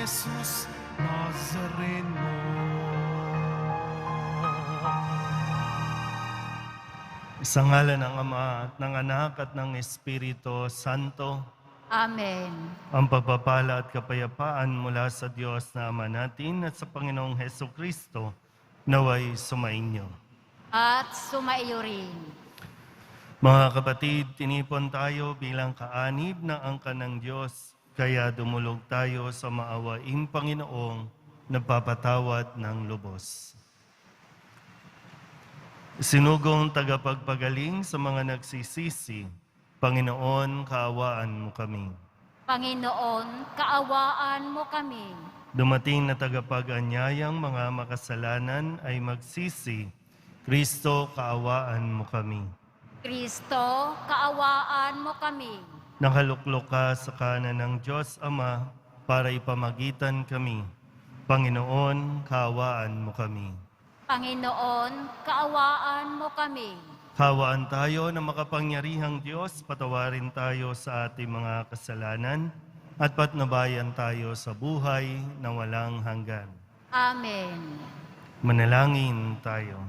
Jesus Nazareno. Sa ngalan ng Ama at ng Anak at ng Espiritu Santo, Amen. ang pagpapala at kapayapaan mula sa Diyos na Ama natin at sa Panginoong Hesukristo naway sumainyo. At sumaiyo rin. Mga kapatid, tinipon tayo bilang kaanib na angka ng Diyos, kaya dumulog tayo sa maawaing Panginoong nagpapatawad ng lubos. Sinugong tagapagpagaling sa mga nagsisisi, Panginoon, kaawaan mo kami. Panginoon, kaawaan mo kami. Dumating na tagapag-anyayang mga makasalanan ay magsisi, Kristo, kaawaan mo kami. Kristo, kaawaan mo kami. Nakaluklok ka sa kanan ng Diyos Ama para ipamagitan kami. Panginoon, kaawaan mo kami. Panginoon, kaawaan mo kami. Kaawaan tayo na makapangyarihang Diyos, patawarin tayo sa ating mga kasalanan at patnubayan tayo sa buhay na walang hanggan. Amen. Manalangin tayo.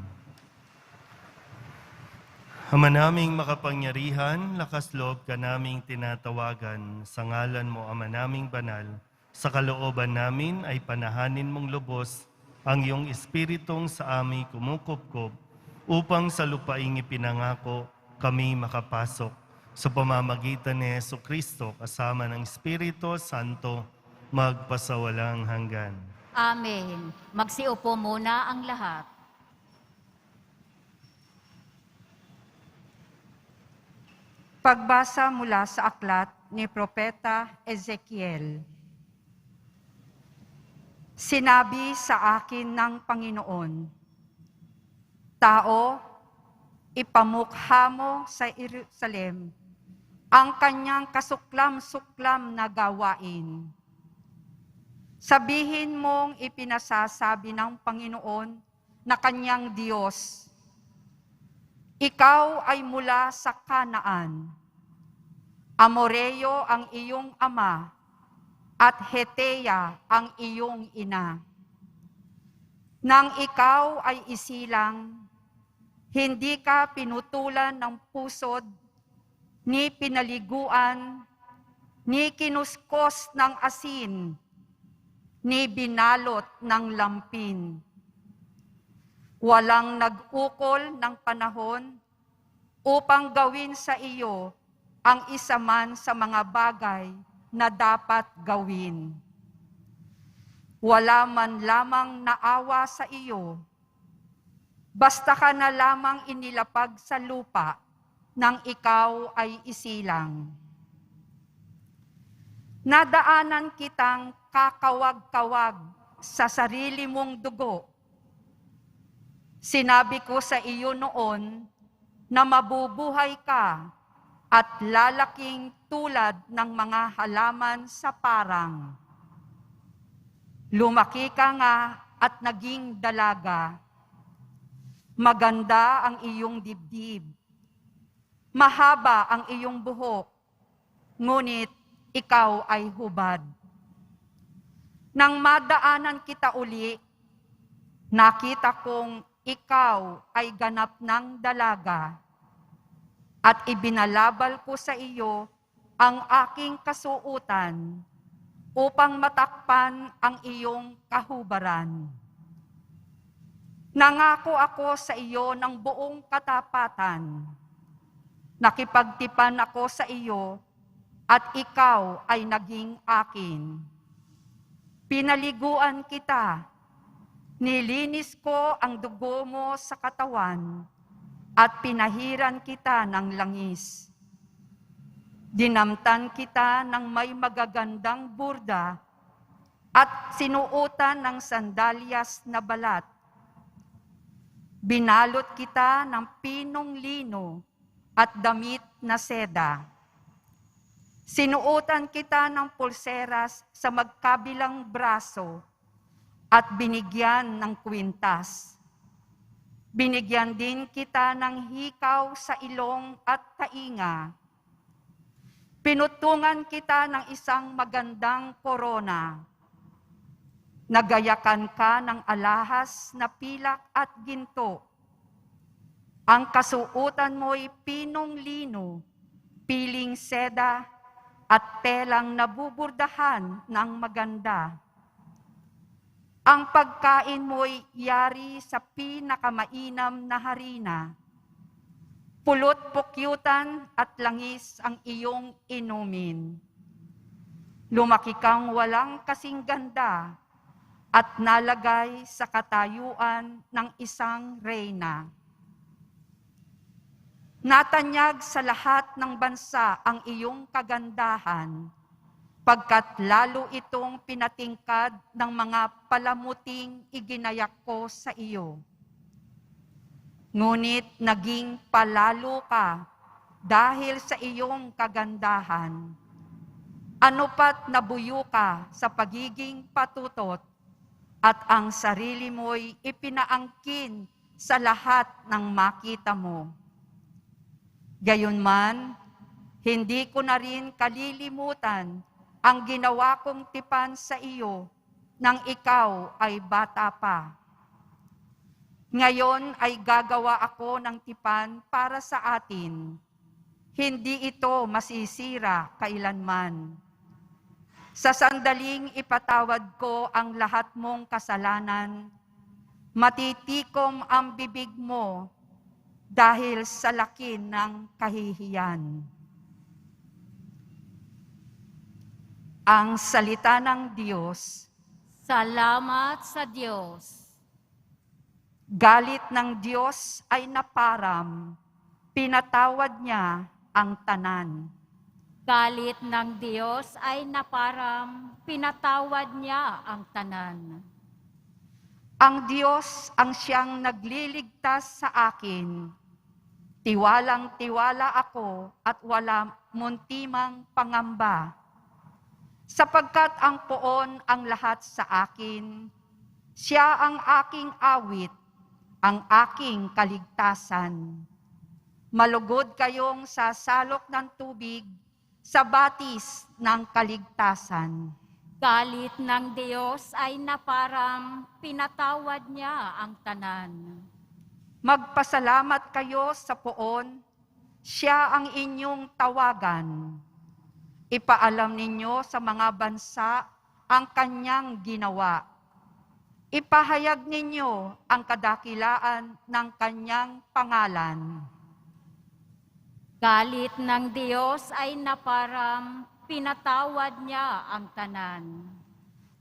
Ama naming makapangyarihan, lakas loob ka naming tinatawagan, sa ngalan mo, Ama naming banal, sa kalooban namin ay panahanin mong lubos ang iyong espiritong sa aming kumukupkop, upang sa lupaing ipinangako kami makapasok sa pamamagitan ni Jesucristo kasama ng Espiritu Santo magpasawalang hanggan. Amen. Magsiupo muna ang lahat. Pagbasa mula sa aklat ni Propeta Ezekiel. Sinabi sa akin ng Panginoon, Tao, ipamukha mo sa Jerusalem ang kanyang kasuklam-suklam na gawain. Sabihin mong ipinasasabi ng Panginoon na kanyang Diyos, Ikaw ay mula sa Kanaan. Amoreo ang iyong ama at Heteya ang iyong ina. Nang ikaw ay isilang, hindi ka pinutulan ng pusod, ni pinaliguan, ni kinuskos ng asin, ni binalot ng lampin. Walang nag-ukol ng panahon upang gawin sa iyo ang isa man sa mga bagay na dapat gawin. Wala man lamang naawa sa iyo, basta ka na lamang inilapag sa lupa nang ikaw ay isilang. Nadaanan kitang kakawag-kawag sa sarili mong dugo. Sinabi ko sa iyo noon na mabubuhay ka at lalaking tulad ng mga halaman sa parang. Lumaki ka nga at naging dalaga. Maganda ang iyong dibdib. Mahaba ang iyong buhok, ngunit ikaw ay hubad. Nang madaanan kita uli, nakita kong ikaw ay ganap ng dalaga, at ibinalabal ko sa iyo ang aking kasuutan upang matakpan ang iyong kahubaran. Nangako ako sa iyo ng buong katapatan. Nakipagtipan ako sa iyo at ikaw ay naging akin. Pinaliguan kita, nilinis ko ang dugo mo sa katawan, at pinahiran kita ng langis. Dinamtan kita ng may magagandang burda at sinuotan ng sandalyas na balat. Binalot kita ng pinong lino at damit na seda. Sinuotan kita ng pulseras sa magkabilang braso at binigyan ng kwintas. Binigyan din kita ng hikaw sa ilong at tainga. Pinutungan kita ng isang magandang korona Nagayakan ka ng alahas na pilak at ginto. Ang kasuotan mo'y pinong lino, piling seda, at telang nabuburdahan ng maganda. Ang pagkain mo'y yari sa pinakamainam na harina. Pulot pukyutan at langis ang iyong inumin. Lumaki kang walang kasing ganda at nalagay sa katayuan ng isang reyna. Natanyag sa lahat ng bansa ang iyong kagandahan, pagkat lalo itong pinatingkad ng mga palamuting iginayak ko sa iyo. Ngunit naging palalo ka dahil sa iyong kagandahan. Ano pat nabuyo ka sa pagiging patutot at ang sarili mo'y ipinaangkin sa lahat ng makita mo. Gayunman, hindi ko na rin kalilimutan ang ginawa kong tipan sa iyo nang ikaw ay bata pa. Ngayon ay gagawa ako ng tipan para sa atin. Hindi ito masisira kailanman. Sa sandaling ipatawad ko ang lahat mong kasalanan, matitikom ang bibig mo dahil sa laki ng kahihiyan. Ang salita ng Diyos. Salamat sa Diyos. Galit ng Diyos ay naparam, pinatawad niya ang tanan. Galit ng Diyos ay naparam, pinatawad niya ang tanan. Ang Diyos ang siyang nagliligtas sa akin. Tiwalang-tiwala ako at wala muntimang pangamba. Sapagkat ang poon ang lahat sa akin, siya ang aking awit, ang aking kaligtasan. Malugod kayong sasalok ng tubig sa batis ng kaligtasan. Galit ng Diyos ay naparam, pinatawad niya ang tanan. Magpasalamat kayo sa poon, siya ang inyong tawagan. Ipaalam ninyo sa mga bansa ang kanyang ginawa. Ipahayag ninyo ang kadakilaan ng kanyang pangalan. Galit ng Diyos ay naparam, pinatawad niya ang tanan.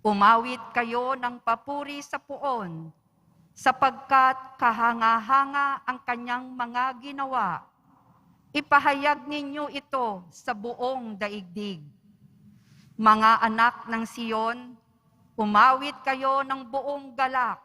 Umawit kayo ng papuri sa poon, sapagkat kahanga-hanga ang kanyang mga ginawa. Ipahayag ninyo ito sa buong daigdig. Mga anak ng Siyon, umawit kayo ng buong galak,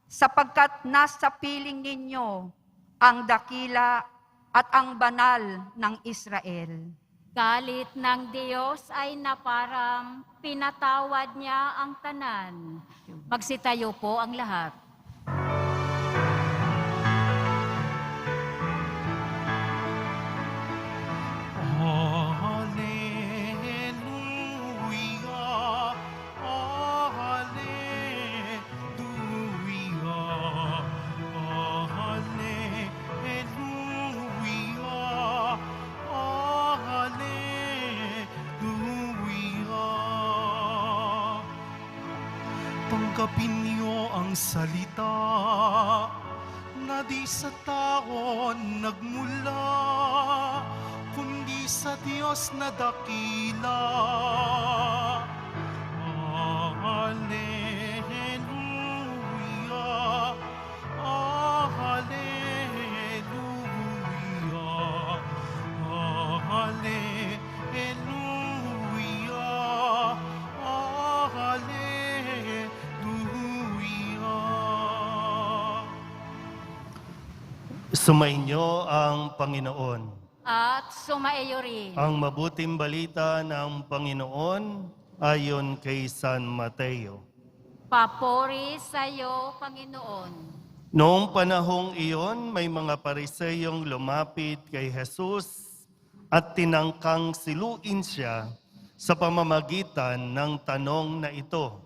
sapagkat nasa piling ninyo ang dakila at ang banal ng Israel. Galit ng Diyos ay naparam, pinatawad niya ang tanan. Magsitayo po ang lahat. Hallelujah, hallelujah, hallelujah, hallelujah. Tanggapin niyo ang salita na di sa tao nagmula, kundi sa Diyos na dakila. Hallelujah, hallelujah, hallelujah, hallelujah. Sumainyo ang Panginoon. At sumaiyo rin. Ang mabuting balita ng Panginoon ayon kay San Mateo. Papuri sa iyo, Panginoon. Noong panahong iyon, may mga Pariseyong lumapit kay Jesus at tinangkang siluin siya sa pamamagitan ng tanong na ito.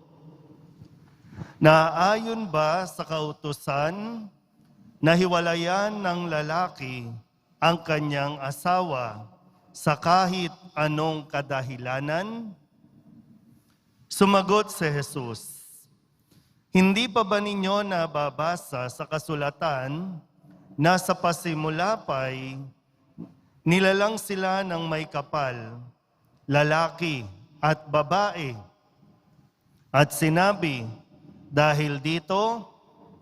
Naayon ba sa kautusan na hiwalayan ng lalaki ang kanyang asawa sa kahit anong kadahilanan? Sumagot si Jesus, hindi pa ba ninyo nababasa sa kasulatan na sa pasimula pa'y nilalang sila ng may kapal, lalaki at babae? At sinabi, dahil dito,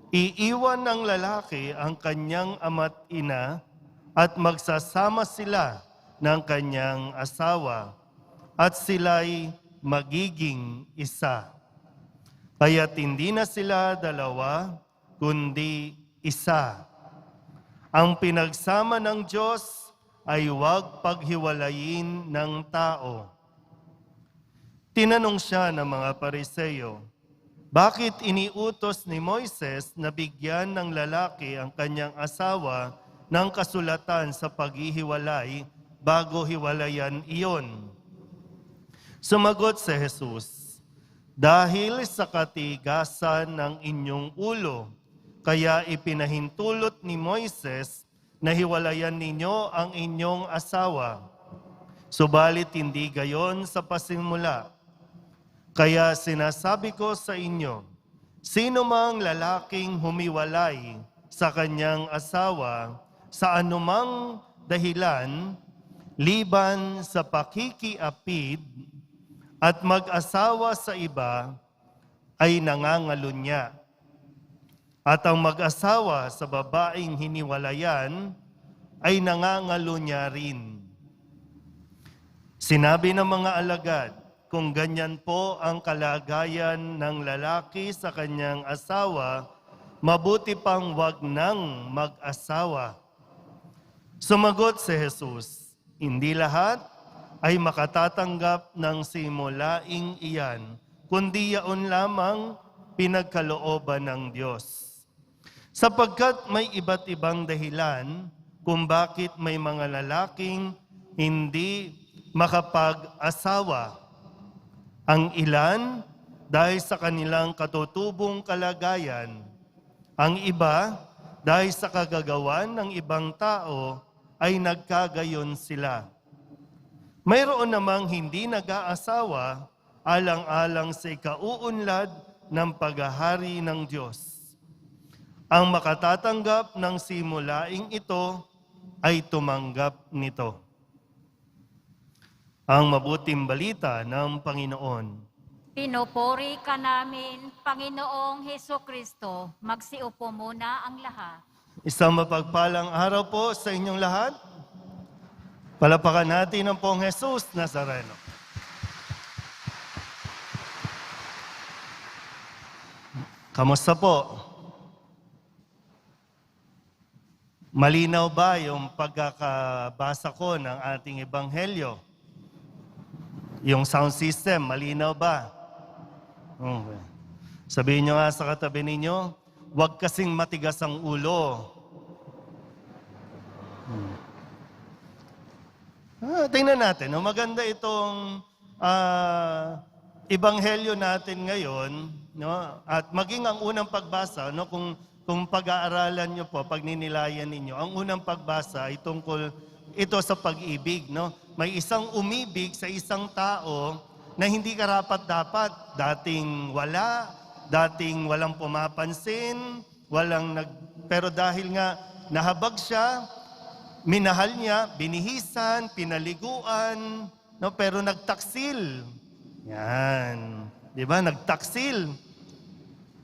iiwan ng lalaki ang kanyang ama't ina at magsasama sila ng kanyang asawa at sila'y magiging isa. Kaya't hindi na sila dalawa, kundi isa. Ang pinagsama ng Diyos ay huwag paghiwalayin ng tao. Tinanong siya ng mga Pariseo, bakit iniutos ni Moises na bigyan ng lalaki ang kanyang asawa ng kasulatan sa paghihiwalay bago hiwalayan iyon? Sumagot si Jesus, dahil sa katigasan ng inyong ulo, kaya ipinahintulot ni Moises na hiwalayan ninyo ang inyong asawa. Subalit hindi gayon sa pasimula. Kaya sinasabi ko sa inyo, sino mang lalaking humiwalay sa kanyang asawa sa anumang dahilan, liban sa pakikiapid at mag-asawa sa iba, ay nangangalunya. At ang mag-asawa sa babaeng hiniwalayan ay nangangalunya rin. Sinabi ng mga alagad, kung ganyan po ang kalagayan ng lalaki sa kanyang asawa, mabuti pang wag nang mag-asawa. Sumagot si Jesus, hindi lahat ay makatatanggap ng simulaing iyan, kundi yaon lamang pinagkalooban ng Diyos. Sapagkat may iba't ibang dahilan kung bakit may mga lalaking hindi makapag-asawa. Ang ilan dahil sa kanilang katutubong kalagayan, ang iba dahil sa kagagawan ng ibang tao ay nagkagayon sila. Mayroon namang hindi nag-aasawa alang-alang sa ikauunlad ng paghahari ng Diyos. Ang makatatanggap ng simulaing ito ay tumanggap nito. Ang mabuting balita ng Panginoon. Pinupuri ka namin, Panginoong Hesukristo. Magsiupo muna ang lahat. Isang mapagpalang araw po sa inyong lahat. Palapakan natin ang Pong Jesus Nazareno. Kamusta po? Malinaw ba yung pagkakabasa ko ng ating ebanghelyo? Yung sound system, malinaw ba? Okay. Sabihin nyo nga sa katabi ninyo, huwag kasing matigas ang ulo. Tingnan natin, no? Maganda itong ebanghelyo natin ngayon, no? At maging ang unang pagbasa, no? Kung pag-aaralan nyo po, pagninilayan ninyo, ang unang pagbasa ay tungkol ito sa pag-ibig, no? May isang umibig sa isang tao na hindi karapat-dapat. Dating walang pumapansin, pero dahil nga nahabag siya, minahal niya, binihisan, pinaliguan, no? Pero nagtaksil. Yan. Di ba? Nagtaksil.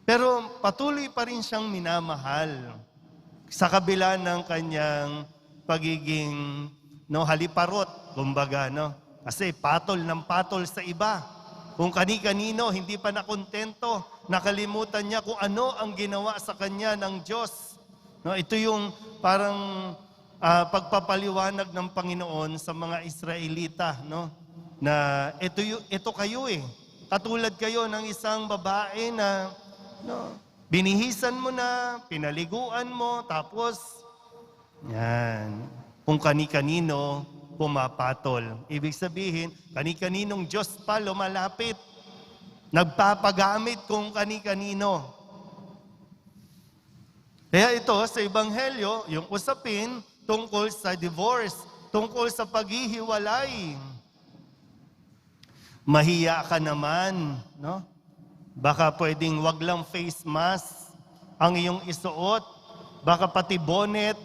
Pero patuloy pa rin siyang minamahal sa kabila ng kanyang pagiging haliparot, kumbaga, no? Kasi patol ng patol sa iba. Kung kani-kanino, hindi pa nakontento, nakalimutan niya kung ano ang ginawa sa kanya ng Diyos. No, ito yung parang pagpapaliwanag ng Panginoon sa mga Israelita, no? Na ito kayo eh. Katulad kayo ng isang babae na binihisan mo na, pinaliguan mo, tapos yan. Kung kani-kanino pumapatol. Ibig sabihin, kani-kaninong Diyos pa lumalapit. nagpapagamit kung kani-kanino. Kaya ito sa Ebanghelyo, yung usapin tungkol sa divorce, tungkol sa paghihiwalay. Mahiya ka naman, no? Baka pwedeng wag lang face mask ang iyong isuot. Baka pati bonnet,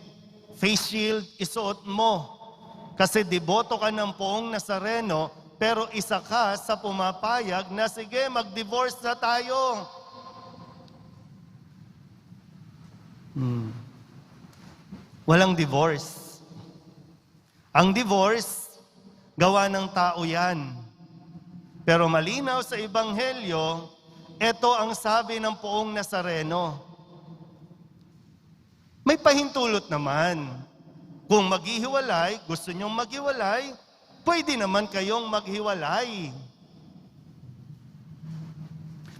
face shield, isuot mo. Kasi deboto ka ng Poong Nazareno, pero isa ka sa pumapayag na sige, mag-divorce na tayo. Walang divorce. Ang divorce, gawa ng tao yan. Pero malinaw sa Ebanghelyo, ito ang sabi ng Poong Nazareno. May pahintulot naman. Kung maghihiwalay, gusto nyong maghiwalay, pwede naman kayong maghiwalay.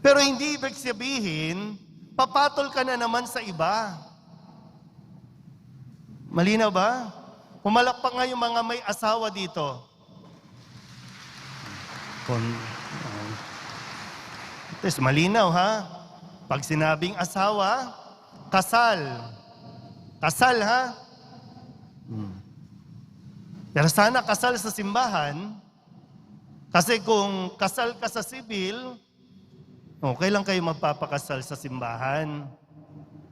Pero hindi ibig sabihin, papatol ka na naman sa iba. Malinaw ba? Pumalakpak nga yung mga may asawa dito. Ito, malinaw ha? Pag sinabing asawa, kasal. Kasal ha? Pero sana kasal sa simbahan, kasi kung kasal ka sa sibil, okay lang kayo magpapakasal sa simbahan,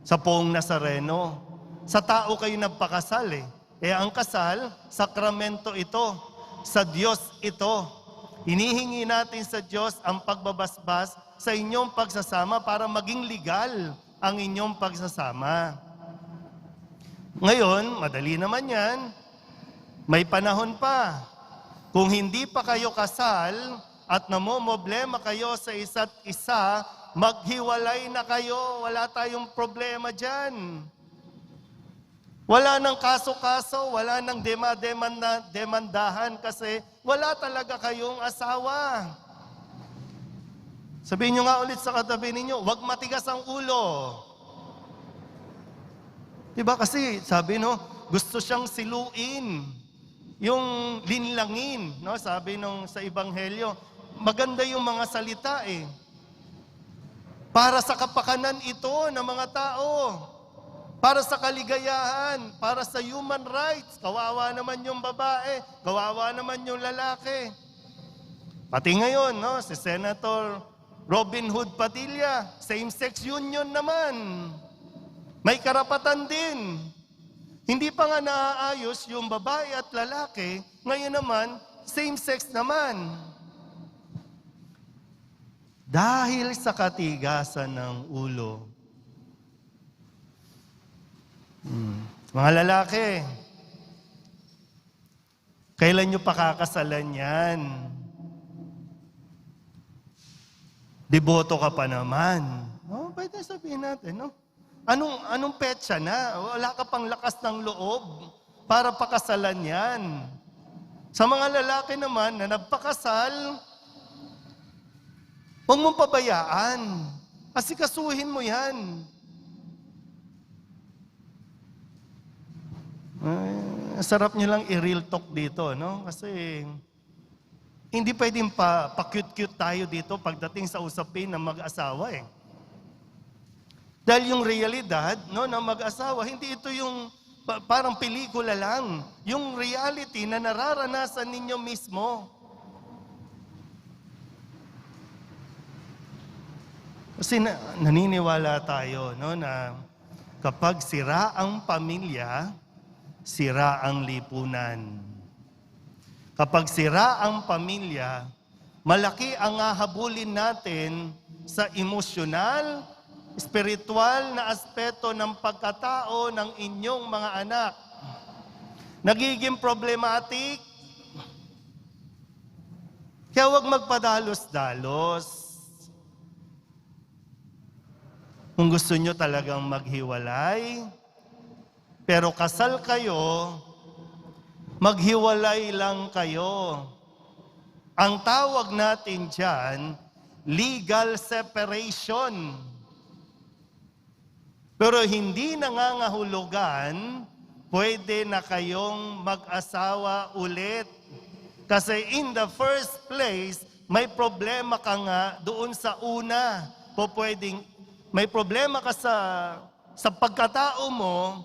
sa Poong Nazareno. Sa tao kayo nagpakasal eh. Kaya ang kasal, sakramento ito. Sa Diyos ito. Hinihingi natin sa Diyos ang pagbabasbas sa inyong pagsasama para maging legal ang inyong pagsasama. Ngayon, madali naman yan. May panahon pa. Kung hindi pa kayo kasal at namomoblema kayo sa isa't isa, maghiwalay na kayo. Wala tayong problema dyan. Wala nang kaso-kaso, wala nang demandahan kasi wala talaga kayong asawa. Sabihin nyo nga ulit sa katabi ninyo, huwag matigas ang ulo. Diba kasi sabi no, gusto siyang siluin. Yung linlangin, no? Sabi nung sa Ebanghelyo, maganda yung mga salita eh. Para sa kapakanan ito ng mga tao. Para sa kaligayahan, para sa human rights. Kawawa naman yung babae, kawawa naman yung lalaki. Pati ngayon, no, si Senator Robin Hood Padilla, same-sex union naman. May karapatan din. Hindi pa nga naaayos yung babae at lalaki, ngayon naman, same-sex naman. Dahil sa katigasan ng ulo. Mga lalaki, kailan nyo pakakasalan yan? Deboto ka pa naman. Oh, pwede sabihin natin, no? Anong petsa na? Wala ka pang lakas ng loob para pakasalan yan. Sa mga lalaki naman na nagpakasal, huwag mong pabayaan. Asikasuhin mo yan. Sarap nyo lang i-real talk dito, no? Kasi hindi pwedeng pa-cute-cute tayo dito pagdating sa usapin ng mag-asawa eh. Dahil yung realidad, no, ng mag-asawa, hindi ito yung parang pelikula lang. Yung reality na nararanasan ninyo mismo. Kasi naniniwala tayo, no, na kapag sira ang pamilya, sira ang lipunan. Kapag sira ang pamilya, malaki ang hahabulin natin sa emosyonal, spiritual na aspeto ng pagkatao ng inyong mga anak. Nagiging problematic. Kaya huwag magpadalos-dalos. Kung gusto nyo talagang maghiwalay, pero kasal kayo, maghiwalay lang kayo. Ang tawag natin dyan, legal separation. Pero hindi nangangahulugan, pwede na kayong mag-asawa ulit. Kasi in the first place, may problema ka nga doon sa una. May problema ka sa pagkatao mo,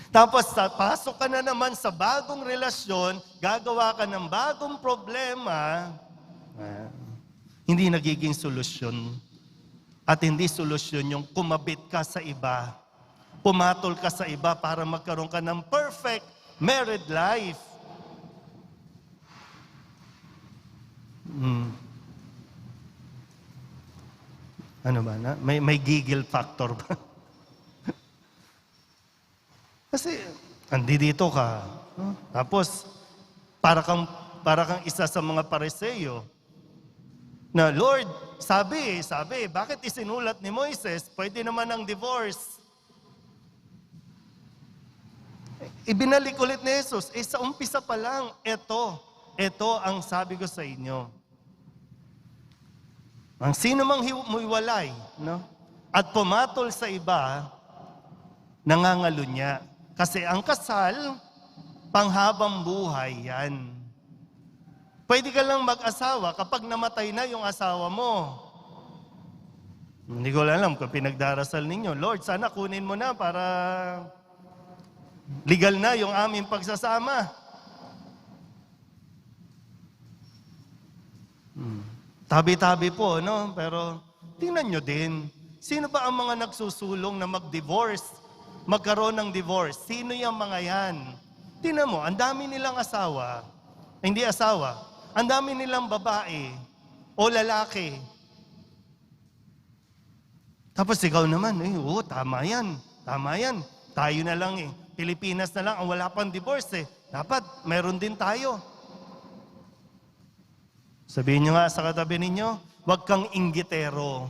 tapos pasok ka na naman sa bagong relasyon, gagawa ka ng bagong problema, hindi nagiging solusyon. At hindi solusyon yung kumabit ka sa iba, pumatol ka sa iba para magkaroon ka ng perfect married life. Ano ba na? May giggle factor ba? Kasi, dito ka. Tapos, para kang isa sa mga Pariseo na, Lord, sabi, bakit isinulat ni Moises, pwede naman ang divorce? Ibinalik ulit ni Jesus, sa umpisa pa lang, ito ang sabi ko sa inyo. Ang sino mang humiwalay, no? At pumatol sa iba, nangangalunya. Kasi ang kasal, panghabang buhay yan. Pwede ka lang mag-asawa kapag namatay na yung asawa mo. Hindi ko alam kung pinagdarasal ninyo, Lord, sana kunin mo na para legal na yung aming pagsasama. Tabi-tabi po, no? Pero tingnan nyo din, sino ba ang mga nagsusulong na mag-divorce? Magkaroon ng divorce? Sino yung mga yan? Tingnan mo, ang dami nilang asawa, hindi asawa, ang dami nilang babae o lalaki. Tapos ikaw naman, tama yan. Tayo na lang Pilipinas na lang ang wala pang divorce Dapat, meron din tayo. Sabihin nyo nga sa katabi ninyo, huwag kang inggitero.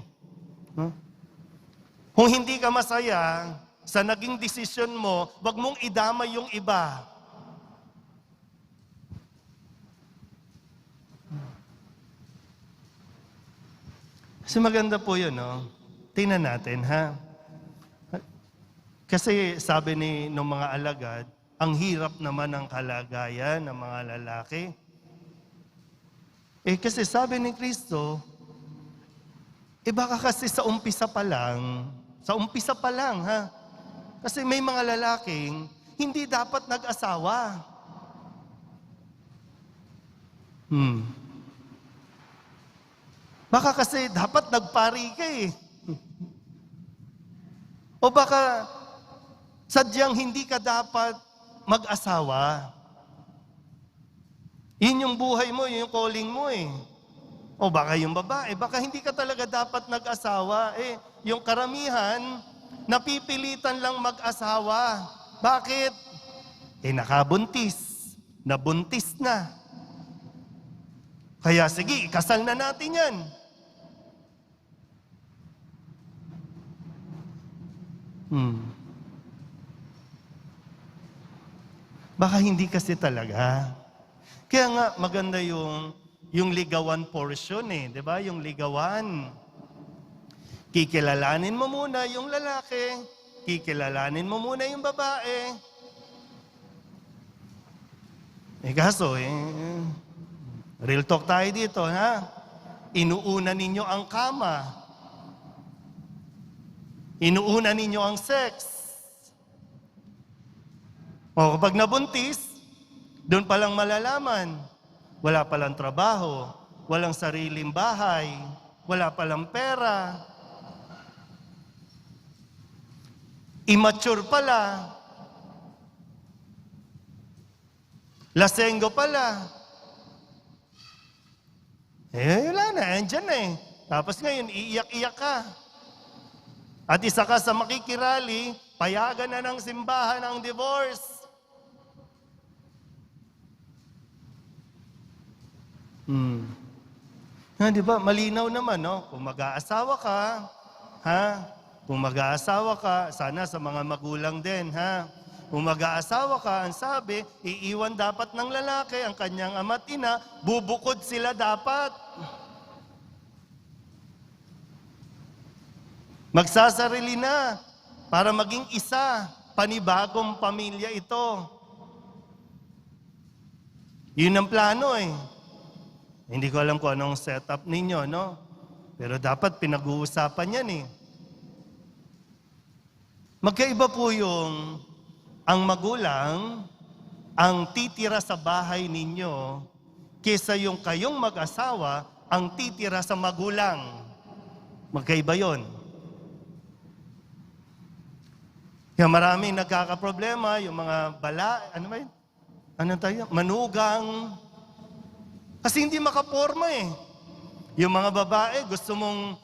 Kung hindi ka masaya sa naging desisyon mo, huwag mong idamay yung iba. Kasi maganda po yun, no? Tingnan natin, ha? Kasi sabi ng mga alagad, ang hirap naman ng kalagayan ng mga lalaki. Kasi sabi ni Kristo, baka kasi sa umpisa pa lang, ha? Kasi may mga lalaking hindi dapat nag-asawa. Baka kasi dapat nagpari ka O baka sadyang hindi ka dapat mag-asawa. Yun yung buhay mo, yun yung calling mo O baka yung babae, baka hindi ka talaga dapat nag-asawa. Yung karamihan, napipilitan lang mag-asawa. Bakit? Nakabuntis. Nabuntis na. Kaya sige, ikasal na natin yan. Baka hindi kasi talaga. Kaya nga maganda yung ligawan portion di ba? Yung ligawan. Kikilalanin mo muna yung lalaki, kikilalanin mo muna yung babae. Kaso real talk tayo dito, ha? Inuuna ninyo ang kama. Inuuna ninyo ang sex. Kapag nabuntis, doon palang malalaman, wala palang trabaho, walang sariling bahay, wala palang pera. Immature pala. Lasenggo pala. Wala na, andyan Tapos ngayon, iiyak-iyak ka. At isa ka sa makikirali, payagan na ng simbahan ang divorce. Di ba? Malinaw naman, no? Kung mag-aasawa ka, Kung mag-aasawa ka, sana sa mga magulang din, Kung mag-aasawa ka, ang sabi, iiwan dapat ng lalaki ang kanyang ama't ina, bubukod sila dapat. Magsasarili na para maging isa, panibagong pamilya ito. Yun ang plano Hindi ko alam kung anong setup ninyo, no? Pero dapat pinag-uusapan yan eh. Magkaiba po yung ang magulang ang titira sa bahay ninyo kesa yung kayong mag-asawa ang titira sa magulang. Magkaiba yon. Kaya maraming nagkakaproblema, yung mga manugang. Kasi hindi makaporma eh. Yung mga babae, gusto mong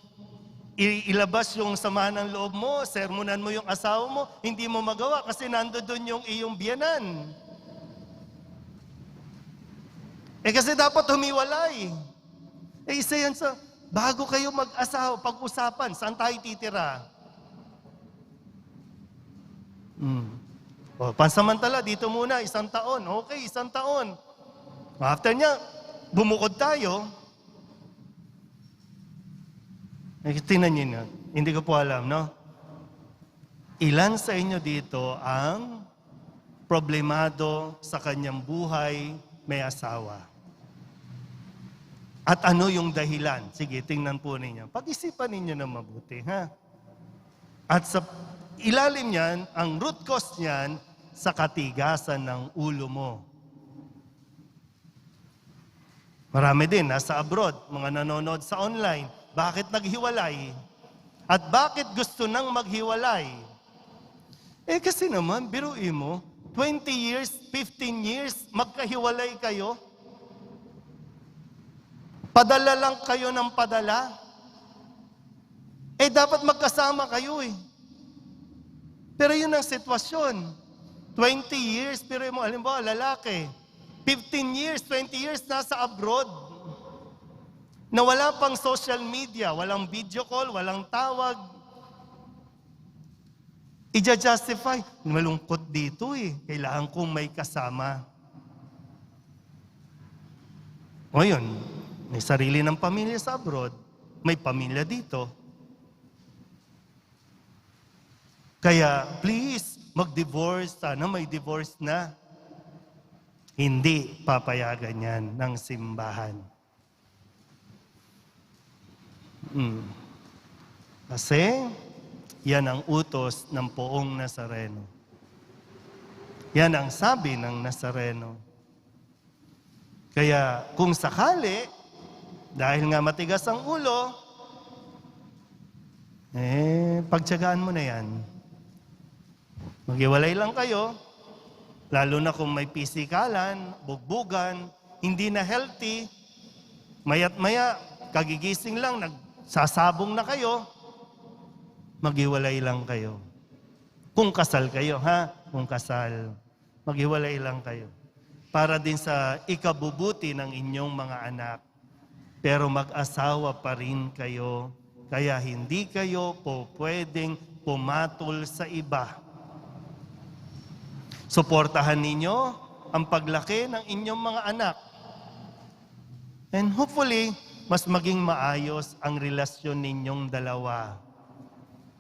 ilabas yung sama ng loob mo, sermonan mo yung asawa mo, hindi mo magawa kasi nandoon yung iyong biyanan. Kasi dapat humiwalay. Isa yan sa, bago kayo mag-asawa, pag-usapan, saan tayo titira? Pansamantala, dito muna, 1 taon. Okay, 1 taon. After niya, bumukod tayo. Tingnan niyo na. Hindi ko po alam, no? Ilan sa inyo dito ang problemado sa kanyang buhay may asawa? At ano yung dahilan? Sige, tingnan po ninyo. Pag-isipan ninyo na mabuti, ha? At sa ilalim niyan, ang root cause niyan, sa katigasan ng ulo mo. Marami din, nasa abroad, mga nanonood sa online. Bakit naghiwalay? At bakit gusto nang maghiwalay? Kasi naman, biruin mo, 20 years, 15 years, magkahiwalay kayo. Padala lang kayo ng padala. Dapat magkasama kayo eh. Pero yun ang sitwasyon. 20 years, pero mo, halimbawa, lalaki. 15 years, 20 years nasa abroad. Na wala pang social media, walang video call, walang tawag. I-justify. Malungkot dito eh. Kailangan kong may kasama. O yun, may sarili ng pamilya sa abroad. May pamilya dito. Kaya, please, mag-divorce. Sana may divorce na. Hindi papayagan yan ng simbahan. Kasi, yan ang utos ng poong Nazareno. Yan ang sabi ng Nazareno. Kaya, kung sakali, dahil nga matigas ang ulo, pagtiyagaan mo na yan. Maghiwalay lang kayo, lalo na kung may pisikalan, bugbugan, hindi na healthy, maya't maya, kagigising lang, nagsasabong na kayo, maghiwalay lang kayo. Kung kasal kayo, ha? Kung kasal, maghiwalay lang kayo. Para din sa ikabubuti ng inyong mga anak. Pero mag-asawa pa rin kayo, kaya hindi kayo po pwedeng pumatol sa iba. Suportahan ninyo ang paglaki ng inyong mga anak. And hopefully, mas maging maayos ang relasyon ninyong dalawa.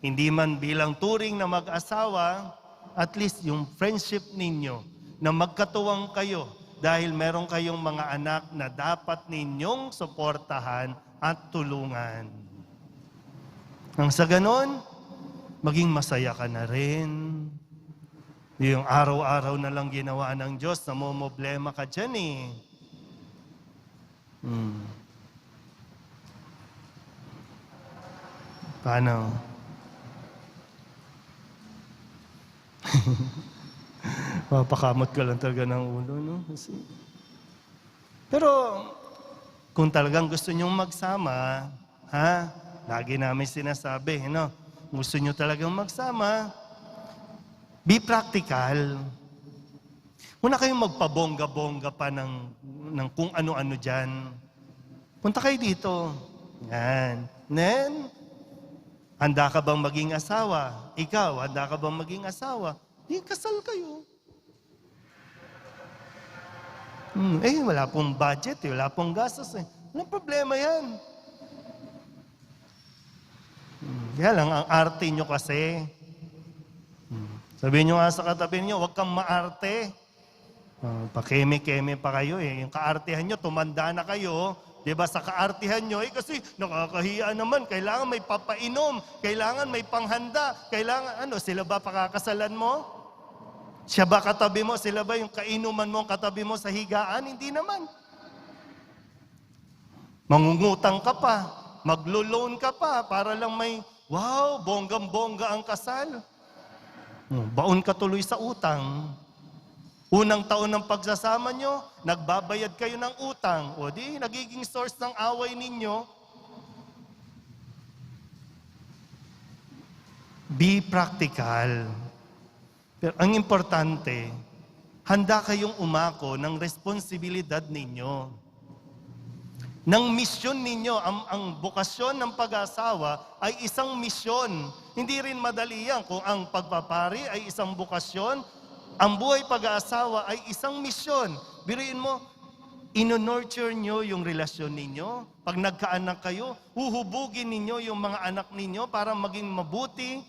Hindi man bilang turing na mag-asawa, at least yung friendship ninyo na magkatuwang kayo dahil meron kayong mga anak na dapat ninyong suportahan at tulungan. Nang sa ganon, maging masaya ka na rin. Yung araw-araw na lang ginawa ng Diyos, namomblema ka dyan eh. Paano? Papakamot ka lang talaga ng ulo, no? Pero, kung talagang gusto nyong magsama, ha? Lagi namin sinasabi, no? Gusto nyo talagang magsama, be practical. Muna kayong magpabongga-bongga pa ng kung ano-ano dyan. Punta kayo dito. Yan. Then, handa ka bang maging asawa? Ikaw, handa ka bang maging asawa? Kasal kayo. Wala pong budget, wala pong gastos. Walang problema yan. Kaya lang, ang arte nyo kasi. Sabihin nyo nga sa katabi nyo, huwag kang maarte. Pakeme-keme pa kayo eh. Yung kaartehan nyo, tumanda na kayo, Di ba sa kaartihan nyo, kasi nakakahiya naman, kailangan may papainom, kailangan may panghanda, kailangan sila ba pakakasalan mo? Siya ba katabi mo? Sila ba yung kainuman mo katabi mo sa higaan? Hindi naman. Mangungutang ka pa, maglo-loan ka pa, para lang may, wow, bonggam-bongga ang kasal. Baon ka tuloy sa utang. Unang taon ng pagsasama nyo, nagbabayad kayo ng utang. O di, nagiging source ng away ninyo. Be practical. Pero ang importante, handa kayong umako ng responsibilidad ninyo. Ng misyon ninyo, ang bukasyon ng pag-asawa ay isang misyon. Hindi rin madali yan kung ang pagpapari ay isang bukasyon. Ang buhay pag-aasawa ay isang misyon. Biruin mo, ino-nurture nyo yung relasyon ninyo. Pag nagkaanak kayo, huhubugin ninyo yung mga anak ninyo para maging mabuti,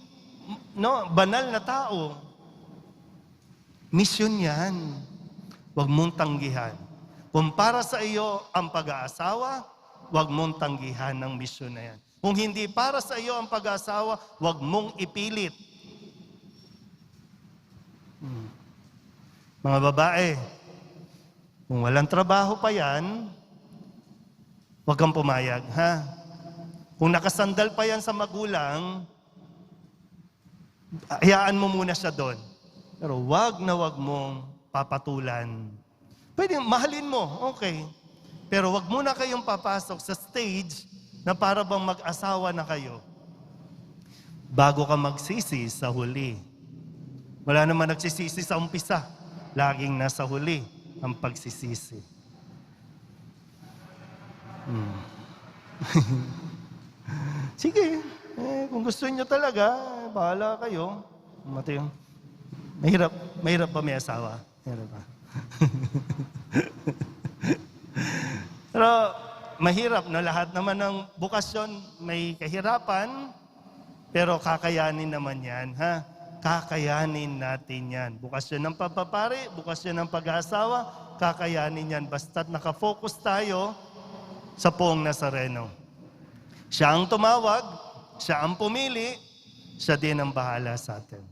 banal na tao. Misyon yan. Huwag mong tanggihan. Kung para sa iyo ang pag-aasawa, huwag mong tanggihan ng misyon na yan. Kung hindi para sa iyo ang pag-aasawa, huwag mong ipilit. Mga babae, kung walang trabaho pa yan, huwag kang pumayag, ha? Kung nakasandal pa yan sa magulang, hayaan mo muna siya doon. Pero wag na wag mong papatulan. Pwede, mahalin mo, okay. Pero wag muna kayong papasok sa stage na para bang mag-asawa na kayo. Bago ka magsisi sa huli. Wala naman nagsisisi sa umpisa. Laging nasa huli ang pagsisisi. Sige, kung gusto niyo talaga, bahala kayo. Mahirap ba may asawa? Mahirap ba? Pero mahirap na lahat naman ng bukasyon may kahirapan, pero kakayanin naman yan, ha? Kakayanin natin yan. Bukasyon ng pagpapari, bukasyon ng pag-aasawa, kakayanin yan. Basta't nakafocus tayo sa Poong Nazareno. Siya ang tumawag, siya ang pumili, siya din ang bahala sa atin.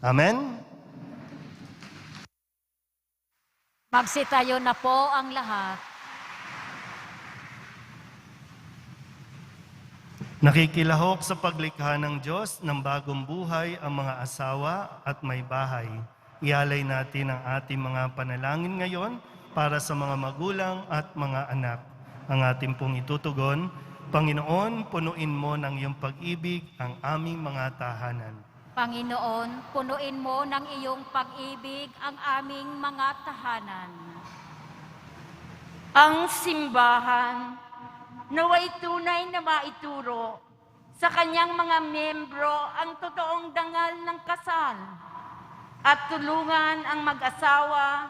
Amen? Magsitayo na po ang lahat. Nakikilahok sa paglikha ng Diyos ng bagong buhay ang mga asawa at may bahay. Ialay natin ang ating mga panalangin ngayon para sa mga magulang at mga anak. Ang ating pong itutugon, Panginoon, punuin mo ng iyong pag-ibig ang aming mga tahanan. Panginoon, punuin mo ng iyong pag-ibig ang aming mga tahanan. Ang simbahan naway tunay na maituro sa kanyang mga membro ang totoong dangal ng kasal at tulungan ang mag-asawa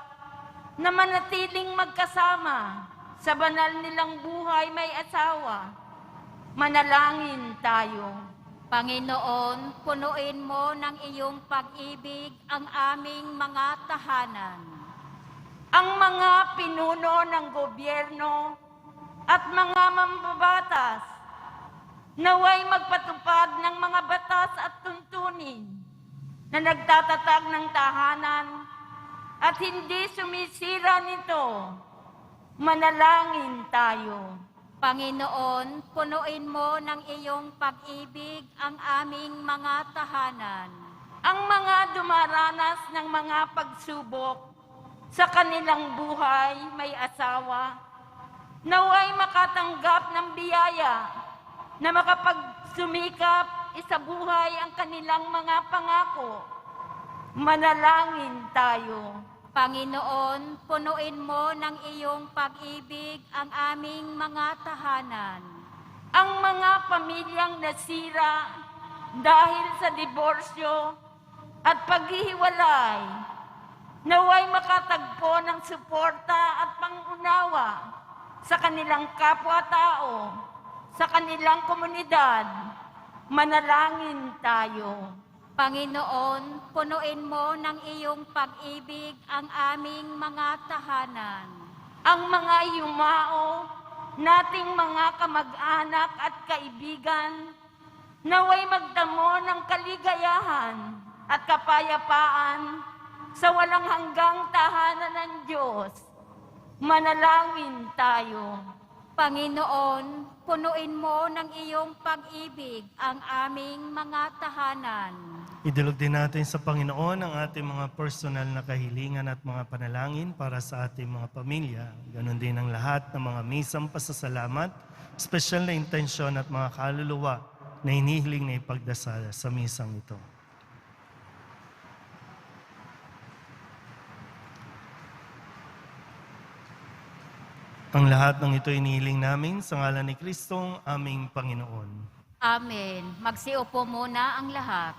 na manatiling magkasama sa banal nilang buhay may asawa. Manalangin tayo. Panginoon, punuin mo ng iyong pag-ibig ang aming mga tahanan. Ang mga pinuno ng gobyerno at mga mambabatas, naway magpatupad ng mga batas at tuntunin na nagtatatag ng tahanan at hindi sumisira nito. Manalangin tayo. Panginoon, punuin mo ng iyong pag-ibig ang aming mga tahanan. Ang mga dumaranas ng mga pagsubok sa kanilang buhay may asawa, naway makatanggap ng biyaya na makapagsumikap isabuhay ang kanilang mga pangako. Manalangin tayo. Panginoon, punuin mo ng iyong pag-ibig ang aming mga tahanan. Ang mga pamilyang nasira dahil sa diborsyo at paghihiwalay, naway makatagpo ng suporta at pangunawa sa kanilang kapwa-tao, sa kanilang komunidad. Manalangin tayo. Panginoon, punuin mo ng iyong pag-ibig ang aming mga tahanan. Ang mga yumao nating mga kamag-anak at kaibigan, naway magdamo ng kaligayahan at kapayapaan sa walang hanggang tahanan ng Diyos. Manalangin tayo. Panginoon, punuin mo ng iyong pag-ibig ang aming mga tahanan. Idulog din natin sa Panginoon ang ating mga personal na kahilingan at mga panalangin para sa ating mga pamilya. Ganon din ang lahat ng mga misang pasasalamat, espesyal na intensyon at mga kaluluwa na hinihiling na ipagdasal sa misang ito. Ang lahat ng ito inihiling namin sa ngalan ni Kristong aming Panginoon. Amen. Magsiupo muna ang lahat.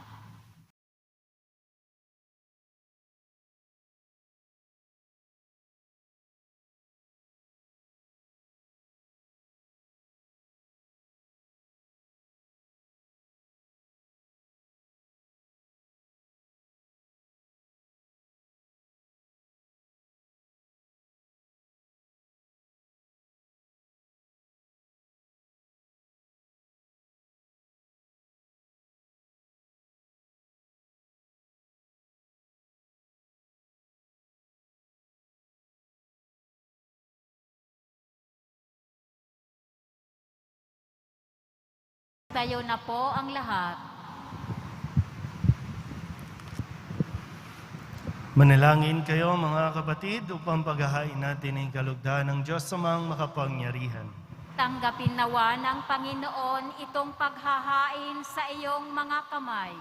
Tayo na po ang lahat. Manalangin kayo mga kapatid upang paghahain natin ang kalugdan ng Diyos amang makapangyarihan. Tanggapin nawa ng Panginoon itong paghahain sa iyong mga kamay,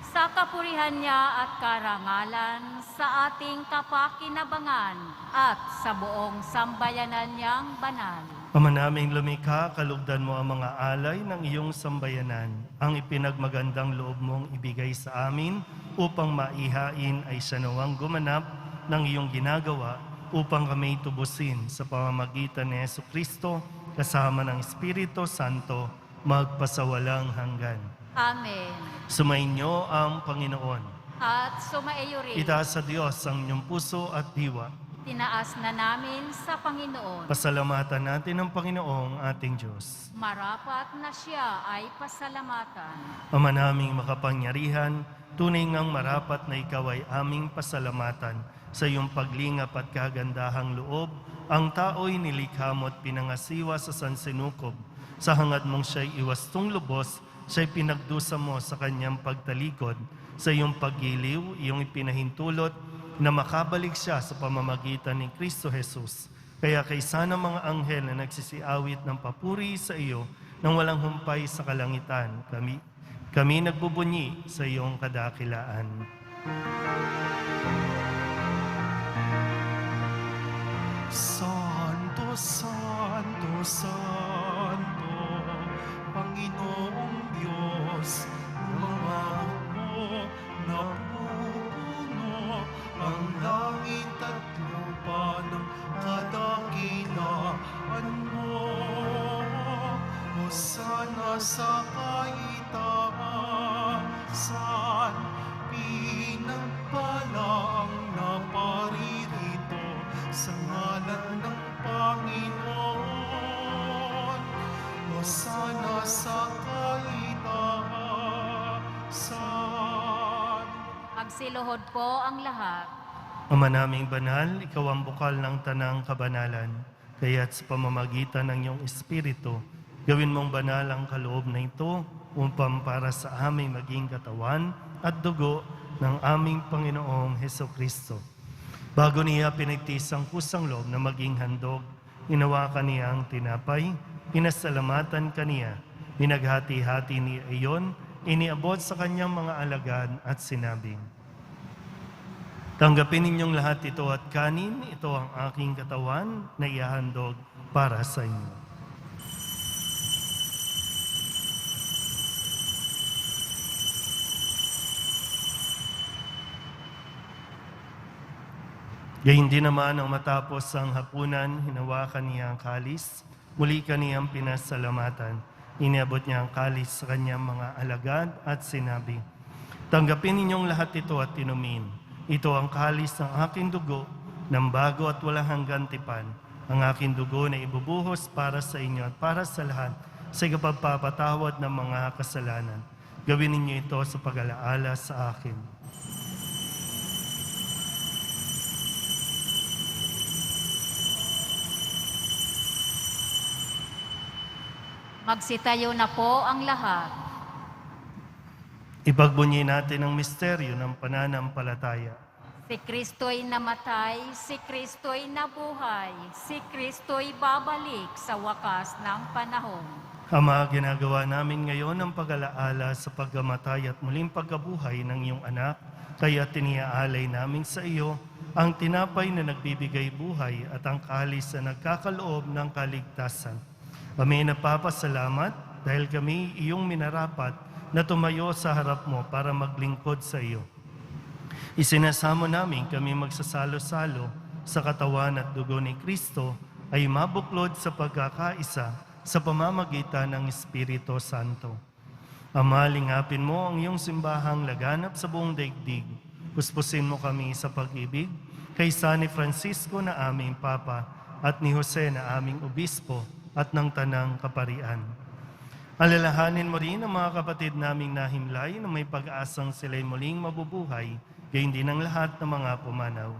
sa kapurihan niya at karangalan, sa ating kapakinabangan at sa buong sambayanan niyang banal. Ama naming lumikha, kalugdan mo ang mga alay ng iyong sambayanan, ang ipinagmagandang loob mong ibigay sa amin upang maihain ay siya nawang gumanap ng iyong ginagawa upang kami tubusin sa pamamagitan ni Jesucristo kasama ng Espiritu Santo magpasawalang hanggan. Amen. Sumainyo ang Panginoon. At sumaiyo rin. Itaas sa Diyos ang inyong puso at diwa. Tinaas na namin sa Panginoon. Pasalamatan natin ang Panginoong ating Diyos. Marapat na siya ay pasalamatan. Ama naming makapangyarihan, tunay ngang marapat na ikaw ay aming pasalamatan sa iyong paglingap at kagandahang loob. Ang tao'y nilikha mo at pinangasiwa sa sansinukob. Sa hangad mong siya'y iwastong lubos, siya'y pinagdusa mo sa kanyang pagtalikod. Sa iyong paggiliw, iyong ipinahintulot na makabalik siya sa pamamagitan ni Kristo Jesus. Kaya kaysa ng mga anghel na nagsisiawit ng papuri sa iyo nang walang humpay sa kalangitan, kami nagbubunyi sa iyong kadakilaan. Santo, Santo, Santo, Panginoong Diyos, lumawag mo, napupuno ang langit at lupa ng kadakilaan mo. Hosana sa kaitaasan, pinagpala ang naparirito sa ngalan ng Panginoon. Hosana sa kaitaasan. Magsiluhod po ang lahat. Ama naming banal, ikaw ang bukal ng tanang kabanalan, kaya't sa pamamagitan ng iyong Espiritu, gawin mong banal ang kaloob na ito upang para sa aming maging katawan at dugo ng aming Panginoong Hesukristo. Bago niya pinagtis ang kusang loob na maging handog, hinawakan niya ang tinapay, pinasalamatan kaniya, pinaghati-hati niya iyon, iniabot sa kanyang mga alagad at sinabing, tanggapin ninyong lahat ito at kanin, ito ang aking katawan na ihahandog para sa inyo. Gayun din naman ang matapos ang hapunan, hinawakan niya ang kalis, muli kaniyang pinasalamatan. Iniabot niya ang kalis sa kanyang mga alagad at sinabi, tanggapin ninyong lahat ito at inumin. Ito ang kalis ng aking dugo, ng bago at walang hanggang tipan, ang aking dugo na ibubuhos para sa inyo at para sa lahat sa ikapagpapatawad ng mga kasalanan. Gawin ninyo ito sa pag-alaala sa akin. Magsitayo na po ang lahat. Ipagbunyi natin ang misteryo ng pananampalataya. Si Kristo'y namatay, si Kristo'y nabuhay, si Kristo'y babalik sa wakas ng panahon. Ama, ginagawa namin ngayon ang pag-alaala sa pagkamatay at muling pagkabuhay ng iyong anak, kaya tiniaalay namin sa iyo ang tinapay na nagbibigay buhay at ang kalis na nagkakaloob ng kaligtasan. Kami napapasalamat dahil kami iyong minarapat na tumayo sa harap mo para maglingkod sa iyo. Isinasamo namin kami magsasalo-salo sa katawan at dugo ni Kristo ay mabuklod sa pagkakaisa sa pamamagitan ng Espiritu Santo. Ama, lingapin mo ang iyong simbahang laganap sa buong daigdig. Puspusin mo kami sa pag-ibig kay San Francisco na aming Papa at ni Jose na aming Obispo at ng Tanang Kaparian. Alalahanin mo rin ang mga kapatid naming nahimlay na may pag-asang sila'y muling mabubuhay, gayon din ang lahat ng mga pumanaw.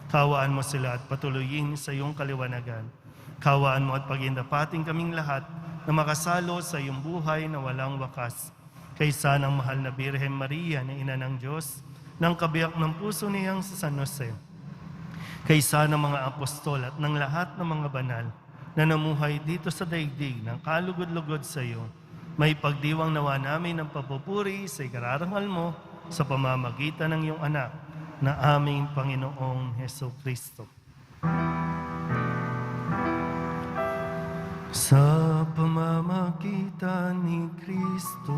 Kawaan mo sila at patuloyin sa iyong kaliwanagan. Kawaan mo at pagindapating kaming lahat na makasalo sa iyong buhay na walang wakas. Kaysa ng mahal na Birhen Maria na Ina ng Diyos, ng kabiyak ng puso niyang sa San Jose. Kaysa ng mga apostol at ng lahat ng mga banal na namuhay dito sa daigdig ng kalugod-lugod sa iyo, may pagdiwang nawa namin ng papupuri sa ikararangal mo sa pamamagitan ng iyong anak na aming Panginoong Hesukristo. Sa pamamagitan ni Kristo,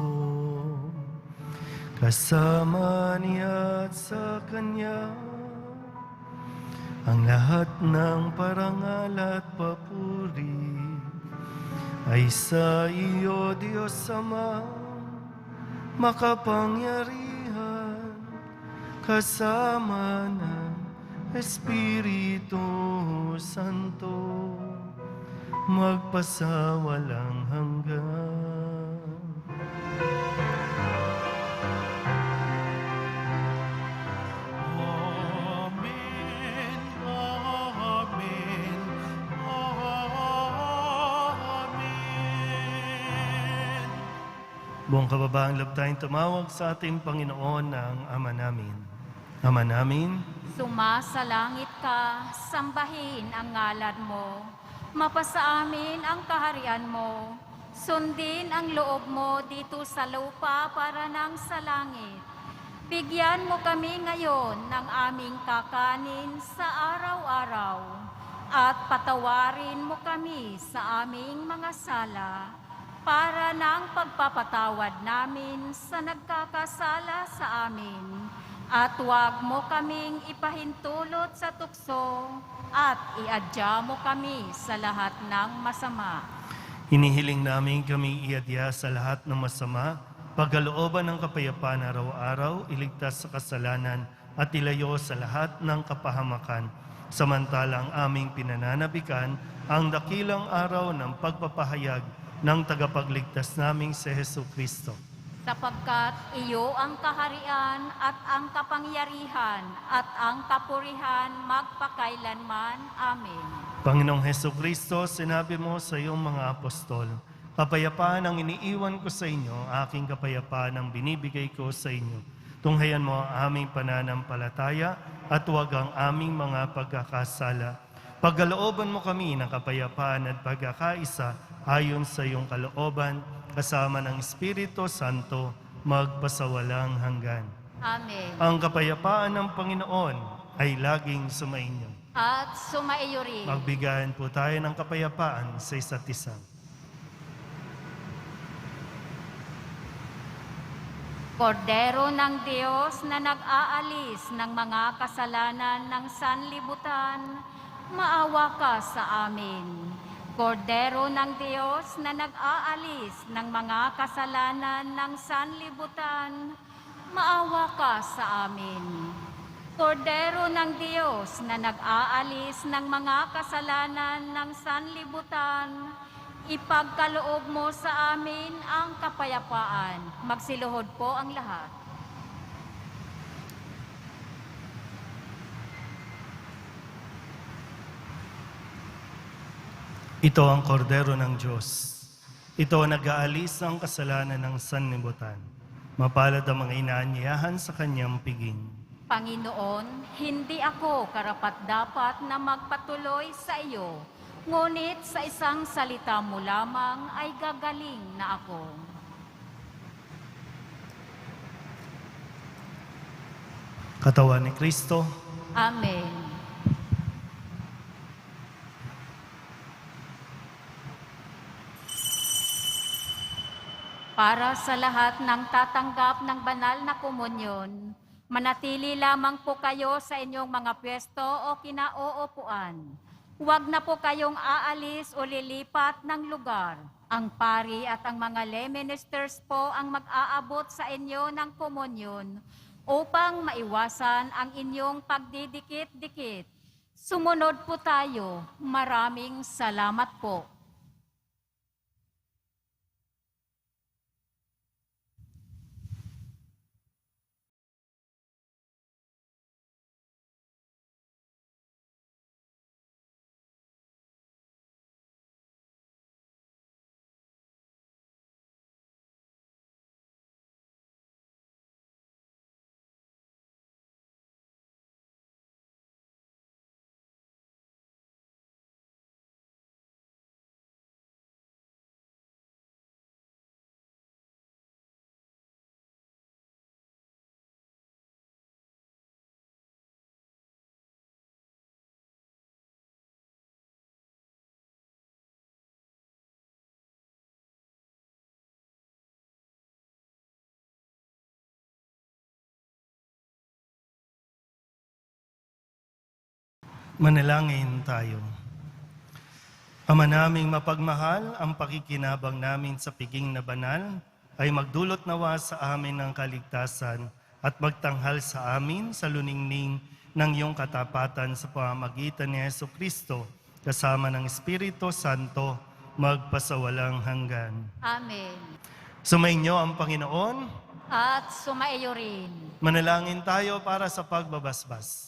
kasama niya at sa Kanya, ang lahat ng parangal at papuri ay sa iyo, Diyos Ama, makapangyarihan, kasama ng Espiritu Santo, magpasawalang hanggan. Amen, amen, amen. Buong kababaang loob tayong tumawag sa ating Panginoon ng Ama namin. Ama namin, Sumasalangit ka, sambahin ang ngalan mo. Mapasa amin ang kaharian mo. Sundin ang loob mo dito sa lupa para nang sa langit. Bigyan mo kami ngayon ng aming kakanin sa araw-araw. At patawarin mo kami sa aming mga sala para nang pagpapatawad namin sa nagkakasala sa amin. At huwag mo kaming ipahintulot sa tukso at iadya mo kami sa lahat ng masama. hinihiling namin kami iadya sa lahat ng masama, pagkalooban ng kapayapaan araw-araw, iligtas sa kasalanan at ilayo sa lahat ng kapahamakan. Samantalang aming pinananabikan ang dakilang araw ng pagpapahayag ng tagapagligtas naming si Hesukristo. Sapagkat iyo ang kaharian at ang kapangyarihan at ang kapurihan magpakailanman. Amen. Panginoong Hesukristo, sinabi mo sa iyong mga apostol, kapayapaan ang iniiwan ko sa inyo, aking kapayapaan ang binibigay ko sa inyo. Tunghayan mo ang aming pananampalataya at huwag ang aming mga pagkakasala. Pagkalooban mo kami ng kapayapaan at pagkakaisa ayon sa iyong kalooban, kasama ng Espiritu Santo, magpasawalang hanggan. Amen. Ang kapayapaan ng Panginoon ay laging sumainyo. At sumaiyo rin. Magbigayan po tayo ng kapayapaan sa isa't isa. Kordero ng Diyos na nag-aalis ng mga kasalanan ng sanlibutan, maawa ka sa amin. Kordero ng Diyos na nag-aalis ng mga kasalanan ng sanlibutan, maawa ka sa amin. Kordero ng Diyos na nag-aalis ng mga kasalanan ng sanlibutan, ipagkaloob mo sa amin ang kapayapaan. Magsiluhod po ang lahat. Ito ang kordero ng Diyos. Ito ang nag-aalis ng kasalanan ng sanlibutan. Mapalad ang mga inaanyayahan sa kanyang piging. Panginoon, hindi ako karapat-dapat na magpatuloy sa iyo, ngunit sa isang salita mo lamang ay gagaling na ako. Katawan ni Kristo, Amen. Para sa lahat ng tatanggap ng banal na komunyon, manatili lamang po kayo sa inyong mga pwesto o kinauupuan. Huwag na po kayong aalis o lilipat ng lugar. Ang pari at ang mga lay ministers po ang mag-aabot sa inyo ng komunyon upang maiwasan ang inyong pagdidikit-dikit. Sumunod po tayo. Maraming salamat po. manalangin tayo. Ama naming mapagmahal, ang pakikinabang namin sa piging na banal ay magdulot nawa sa amin ng kaligtasan at magtanghal sa amin sa luningning ng iyong katapatan sa pamamagitan ni Jesucristo kasama ng Espiritu Santo magpasawalang hanggan. Amen. Sumainyo ang Panginoon. At sumaiyo rin. Manalangin tayo para sa pagbabasbas.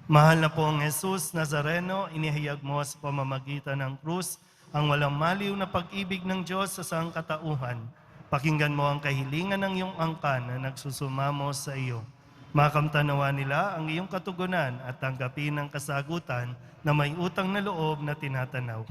Mahal na pong Jesus Nazareno, inihayag mo sa pamamagitan ng krus ang walang maliw na pag-ibig ng Diyos sa sangkatauhan. Pakinggan mo ang kahilingan ng iyong angkan na nagsusumamo sa iyo. Makamtanawa nila ang iyong katugunan at tanggapin ang kasagutan na may utang na loob na tinatanaw.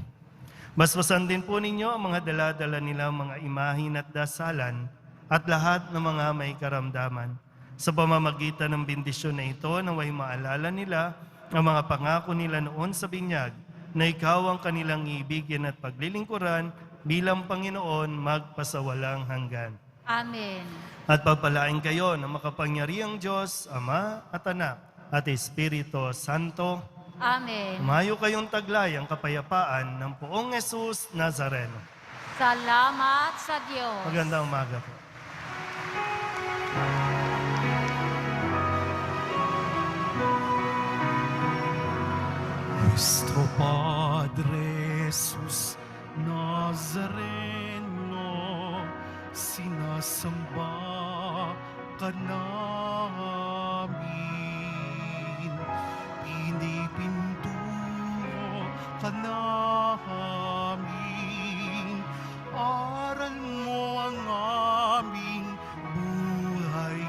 Basbasan din po ninyo ang mga dala-dala nilang mga imahin at dasalan at lahat ng mga may karamdaman. Sa pamamagitan ng bendisyon na ito, naway maalala nila ang mga pangako nila noon sa binyag na ikaw ang kanilang ibigin at paglilingkuran bilang Panginoon magpasawalang hanggan. Amen. At pagpalain kayo ng makapangyarihang Diyos, Ama at Anak at Espiritu Santo. Amen. Umayo kayong taglay ang kapayapaan ng poong Jesus Nazareno. Salamat sa Diyos. Magandang umaga po. Nuestro Padre Jesus Nazareno, sinasamba ka namin, pinipintuho ka namin, aral mo ang aming buhay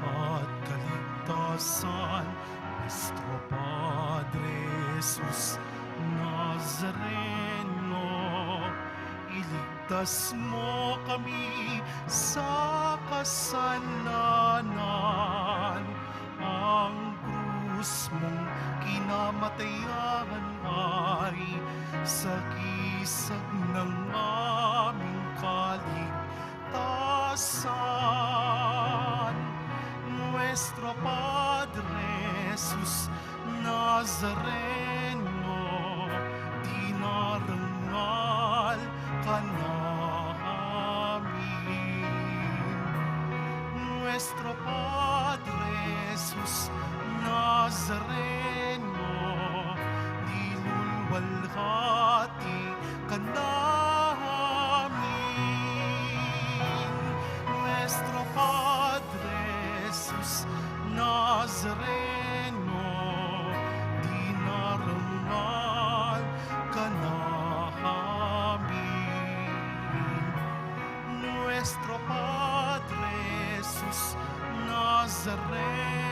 at kaligtasan. Nuestro Padre Jesus Nazareno, iligtas mo kami sa kasalanan. Ang krus mong kinamatayan ay sagisag ng aming kaligtasan. Nuestro Padre Jesus Nazareno, dinarangal ka namin. Nuestro Padre Jesus Nazareno, dinulwalhati ka namin. Nuestro Padre Jesus Nazareno, dinarangal ka namin. Nuestro Padre Jesus Nazareno,